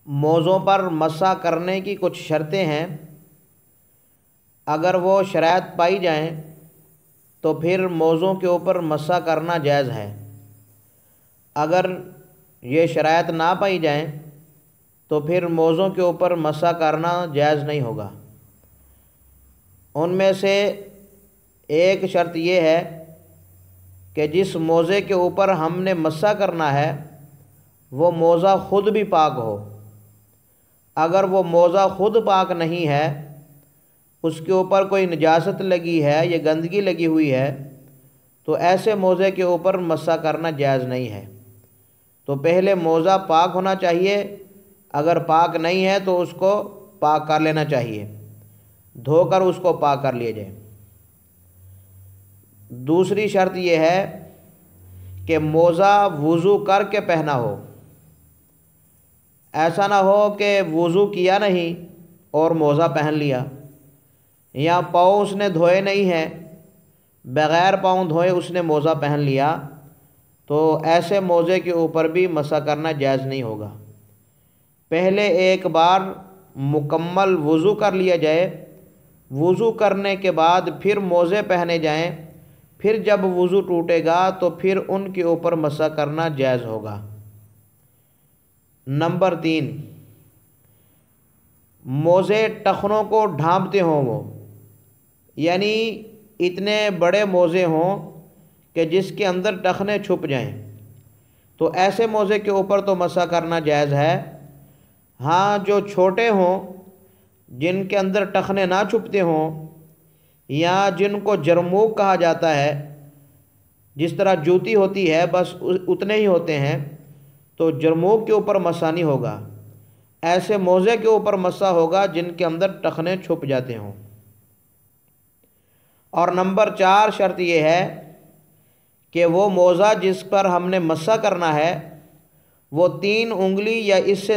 موزوں پر مسح کرنے کی کچھ شرطیں ہیں۔ اگر وہ شرائط پائی جائیں تو پھر موزوں کے اوپر مسح کرنا جائز ہے۔ اگر یہ شرائط نہ پائی جائیں تو پھر موزوں کے اوپر مسح کرنا جائز نہیں ہوگا۔ ان میں سے ایک شرط یہ ہے کہ جس موزے کے اوپر ہم نے مسح کرنا ہے وہ موزہ خود بھی پاک ہو۔ اگر وہ موزہ خود پاک نہیں ہے، اس کے اوپر کوئی نجاست لگی ہے یا گندگی لگی ہوئی ہے، تو ایسے موزے کے اوپر مسح کرنا جائز نہیں ہے۔ تو پہلے موزہ پاک ہونا چاہیے، اگر پاک نہیں ہے تو اس کو پاک کر لینا چاہیے، دھو کر اس کو پاک کر لیا جائے۔ دوسری شرط یہ ہے کہ موزہ وضو کر کے پہنا ہو۔ ایسا نہ ہو کہ وضو کیا نہیں اور موزہ پہن لیا، یا پاؤں اس نے دھوئے نہیں ہیں، بغیر پاؤں دھوئے اس نے موزہ پہن لیا، تو ایسے موزے کے اوپر بھی مسح کرنا جائز نہیں ہوگا۔ پہلے ایک بار مکمل وضو کر لیا جائے، وضو کرنے کے بعد پھر موزے پہنے جائیں، پھر جب وضو ٹوٹے گا تو پھر ان کے اوپر مسح کرنا جائز ہوگا۔ نمبر 3، موزے ٹخنوں کو ڈھانپتے ہوں وہ، یعنی اتنے بڑے موزے ہوں کہ جس کے اندر ٹخنے چھپ جائیں، تو ایسے موزے کے اوپر تو مسح کرنا جائز ہے۔ ہاں، جو چھوٹے ہوں جن کے اندر ٹخنے نہ چھپتے ہوں، یا جن کو جرموک کہا جاتا ہے، جس طرح جوتی ہوتی ہے بس اتنے ہی ہوتے ہیں، تو جرموک کے اوپر مسح نہیں ہوگا، ایسے موزے کے اوپر مسح ہوگا جن کے اندر ٹخنے چھپ جاتے ہوں۔ اور نمبر 4 شرط یہ ہے کہ وہ موزہ جس پر ہم نے مسح کرنا ہے وہ 3 انگلی یا اس سے